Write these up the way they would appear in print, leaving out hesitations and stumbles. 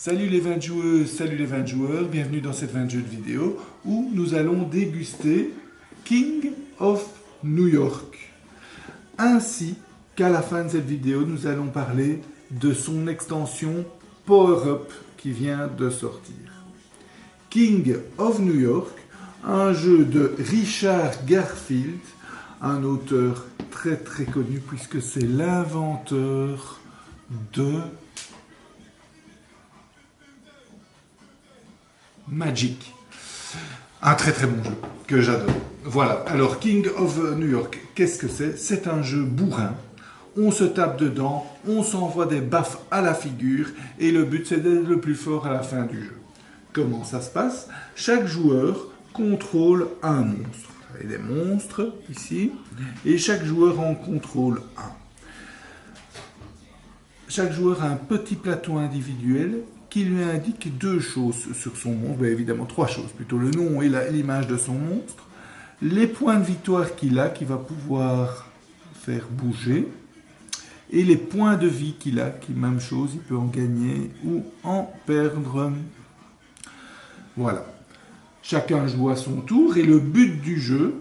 Salut les 20 joueuses, salut les 20 joueurs, bienvenue dans cette 20 jeux de vidéo où nous allons déguster King of New York. Ainsi qu'à la fin de cette vidéo, nous allons parler de son extension Power Up qui vient de sortir. King of New York, un jeu de Richard Garfield, un auteur très connu puisque c'est l'inventeur de Magic. Un très bon jeu que j'adore. Voilà, alors King of New York, qu'est-ce que c'est? C'est un jeu bourrin. On se tape dedans, on s'envoie des baffes à la figure et le but c'est d'être le plus fort à la fin du jeu. Comment ça se passe? Chaque joueur contrôle un monstre. Il y a des monstres ici et chaque joueur en contrôle un. Chaque joueur a un petit plateau individuel qui lui indique deux choses sur son monstre, bien évidemment trois choses, plutôt le nom et l'image de son monstre, les points de victoire qu'il a, qu'il va pouvoir faire bouger, et les points de vie qu'il a, qui même chose, il peut en gagner ou en perdre. Voilà. Chacun joue à son tour, et le but du jeu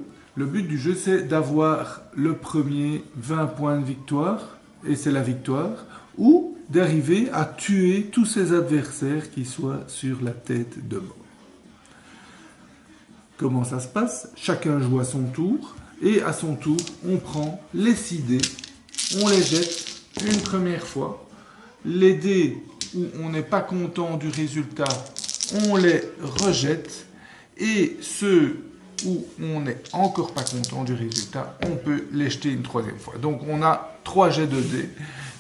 c'est d'avoir le premier 20 points de victoire, et c'est la victoire, ou d'arriver à tuer tous ses adversaires qui soient sur la tête de mort. Comment ça se passe? Chacun joue à son tour, et à son tour, on prend les 6 dés, on les jette une première fois. Les dés où on n'est pas content du résultat, on les rejette, et ceux où on n'est encore pas content du résultat, on peut les jeter une troisième fois. Donc on a 3 jets de dés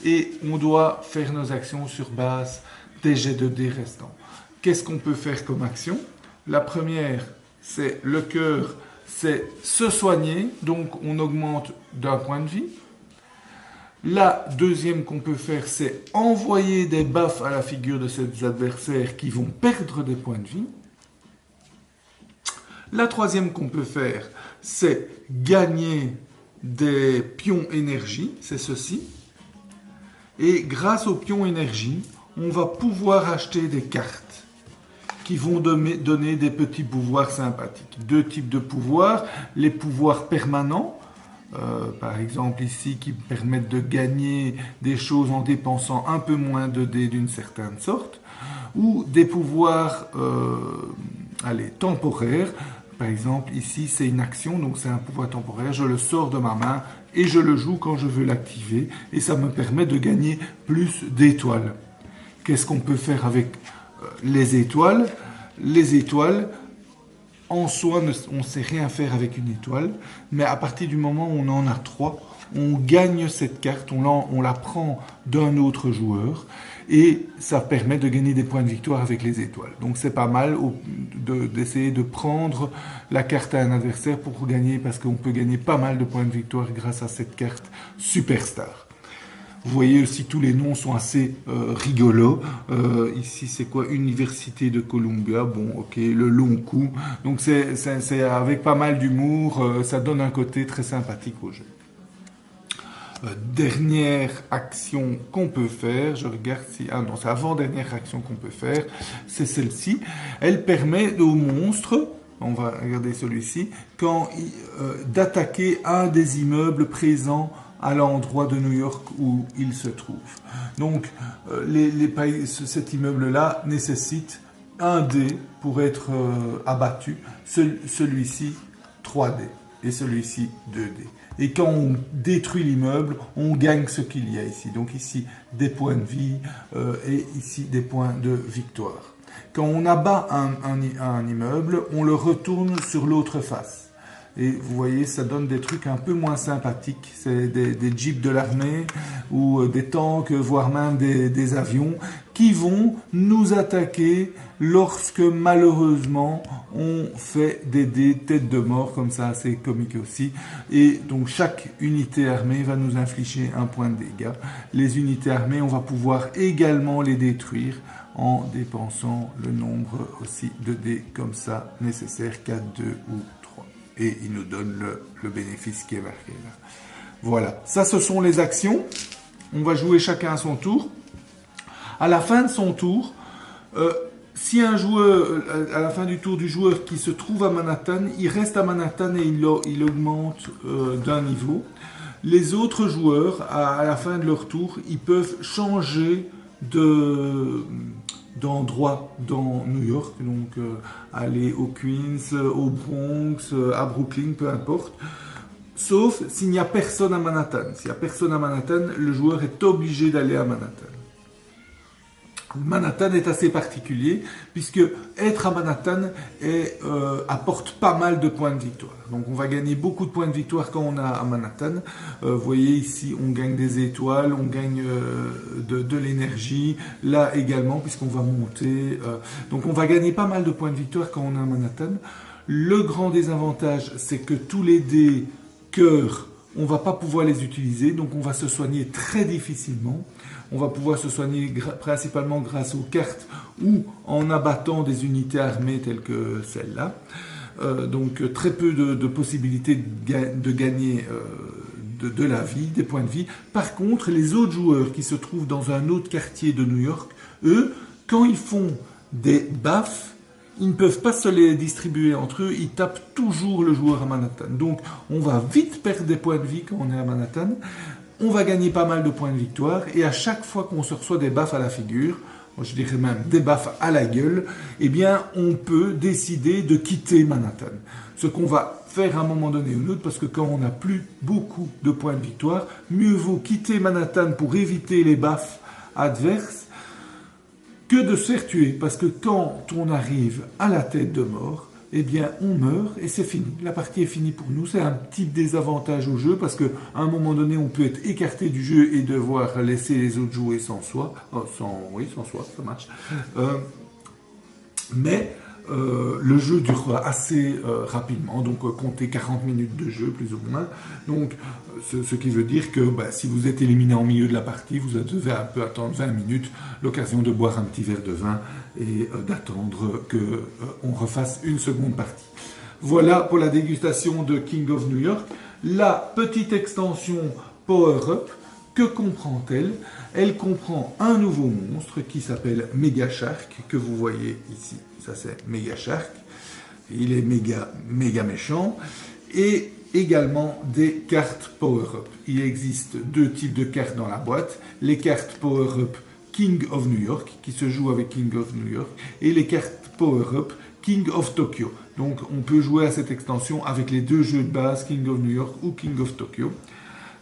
et on doit faire nos actions sur base des jets de dés restants. Qu'est-ce qu'on peut faire comme action? La première, c'est le cœur, c'est se soigner, donc on augmente d'un point de vie. La deuxième qu'on peut faire, c'est envoyer des baffes à la figure de ses adversaires qui vont perdre des points de vie. La troisième qu'on peut faire, c'est gagner des pions énergie, c'est ceci. Et grâce aux pions énergie, on va pouvoir acheter des cartes qui vont donner des petits pouvoirs sympathiques. 2 types de pouvoirs, les pouvoirs permanents, par exemple ici, qui permettent de gagner des choses en dépensant un peu moins de dés d'une certaine sorte, ou des pouvoirs temporaires. Par exemple, ici, c'est une action, donc c'est un pouvoir temporaire. Je le sors de ma main et je le joue quand je veux l'activer. Et ça me permet de gagner plus d'étoiles. Qu'est-ce qu'on peut faire avec les étoiles? Les étoiles, en soi, on ne sait rien faire avec une étoile. Mais à partir du moment où on en a 3, on gagne cette carte, on la prend d'un autre joueur. Et ça permet de gagner des points de victoire avec les étoiles. Donc c'est pas mal d'essayer de prendre la carte à un adversaire pour gagner, parce qu'on peut gagner pas mal de points de victoire grâce à cette carte Superstar. Vous voyez aussi tous les noms sont assez rigolos. Ici c'est quoi? Université de Columbia, bon ok, le long coup. Donc c'est avec pas mal d'humour, ça donne un côté très sympathique au jeu. Dernière action qu'on peut faire, je regarde si... Ah non, c'est avant-dernière action qu'on peut faire, c'est celle-ci. Elle permet au monstre, on va regarder celui-ci, d'attaquer un des immeubles présents à l'endroit de New York où il se trouve. Donc, cet immeuble-là nécessite un dé pour être abattu, celui-ci 3 dés et celui-ci 2 dés. Et quand on détruit l'immeuble, on gagne ce qu'il y a ici. Donc ici, des points de vie et ici, des points de victoire. Quand on abat un immeuble, on le retourne sur l'autre face. Et vous voyez, ça donne des trucs un peu moins sympathiques. C'est des jeeps de l'armée ou des tanks, voire même des avions qui vont nous attaquer lorsque malheureusement on fait des têtes de mort, comme ça, c'est comique aussi. Et donc chaque unité armée va nous infliger un point de dégâts. Les unités armées, on va pouvoir également les détruire en dépensant le nombre aussi de dés comme ça nécessaire, 4, 2 ou 3. Et il nous donne le bénéfice qui est marqué là. Voilà, ça ce sont les actions. On va jouer chacun à son tour. À la fin de son tour, Si un joueur, à la fin du tour du joueur qui se trouve à Manhattan, il reste à Manhattan et il augmente d'un niveau. Les autres joueurs, à la fin de leur tour, ils peuvent changer d'endroit dans New York, donc aller au Queens, au Bronx, à Brooklyn, peu importe. Sauf s'il n'y a personne à Manhattan. S'il n'y a personne à Manhattan, le joueur est obligé d'aller à Manhattan. Manhattan est assez particulier puisque être à Manhattan apporte pas mal de points de victoire. Donc on va gagner beaucoup de points de victoire quand on est à Manhattan. Vous voyez ici, on gagne des étoiles, on gagne de l'énergie. Là également, puisqu'on va monter. Donc on va gagner pas mal de points de victoire quand on est à Manhattan. Le grand désavantage, c'est que tous les dés cœur, on va pas pouvoir les utiliser, donc on va se soigner très difficilement. On va pouvoir se soigner principalement grâce aux cartes ou en abattant des unités armées telles que celle-là. Donc très peu de possibilités de gagner de la vie, des points de vie. Par contre, les autres joueurs qui se trouvent dans un autre quartier de New York, eux, quand ils font des baffes, ils ne peuvent pas se les distribuer entre eux, ils tapent toujours le joueur à Manhattan. Donc on va vite perdre des points de vie quand on est à Manhattan. On va gagner pas mal de points de victoire et à chaque fois qu'on se reçoit des baffes à la figure, moi je dirais même des baffes à la gueule, eh bien on peut décider de quitter Manhattan. Ce qu'on va faire à un moment donné ou un autre, parce que quand on n'a plus beaucoup de points de victoire, mieux vaut quitter Manhattan pour éviter les baffes adverses que de se faire tuer. Parce que quand on arrive à la tête de mort, eh bien, on meurt et c'est fini. La partie est finie pour nous. C'est un petit désavantage au jeu parce qu'à un moment donné, on peut être écarté du jeu et devoir laisser les autres jouer sans soi. Oui, sans soi, ça marche. Mais le jeu dure assez rapidement, donc comptez 40 minutes de jeu plus ou moins. Donc, ce qui veut dire que si vous êtes éliminé en milieu de la partie, vous devez un peu attendre 20 minutes, l'occasion de boire un petit verre de vin et d'attendre qu'on refasse une seconde partie. Voilà pour la dégustation de King of New York. La petite extension Power Up, que comprend-elle? Elle comprend un nouveau monstre qui s'appelle Mega Shark, que vous voyez ici. Ça c'est Mega Shark. Il est méga méchant. Et également des cartes Power Up. Il existe deux types de cartes dans la boîte. Les cartes Power Up King of New York, qui se jouent avec King of New York, et les cartes Power Up King of Tokyo. Donc on peut jouer à cette extension avec les deux jeux de base, King of New York ou King of Tokyo.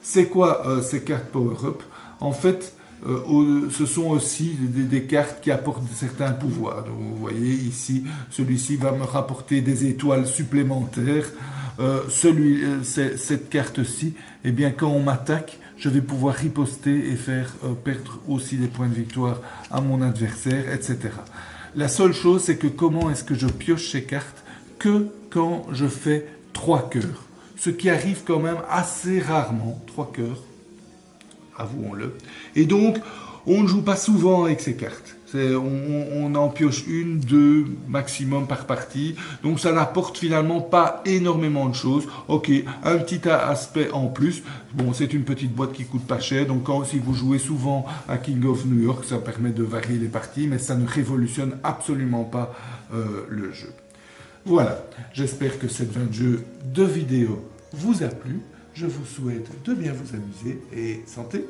C'est quoi ces cartes Power Up? En fait, ce sont aussi des cartes qui apportent certains pouvoirs. Donc, vous voyez ici, celui-ci va me rapporter des étoiles supplémentaires. Cette carte-ci, eh bien, quand on m'attaque, je vais pouvoir riposter et faire perdre aussi des points de victoire à mon adversaire, etc. La seule chose, c'est que comment est-ce que je pioche ces cartes? Que quand je fais 3 cœurs. Ce qui arrive quand même assez rarement, 3 cœurs, avouons-le. Et donc, on ne joue pas souvent avec ces cartes. On en pioche 1, 2 maximum par partie. Donc ça n'apporte finalement pas énormément de choses. Ok, un petit aspect en plus. Bon, c'est une petite boîte qui coûte pas cher. Donc si vous jouez souvent à King of New York, ça permet de varier les parties. Mais ça ne révolutionne absolument pas le jeu. Voilà, j'espère que cette 20 jeux de vidéo vous a plu. Je vous souhaite de bien vous amuser et santé.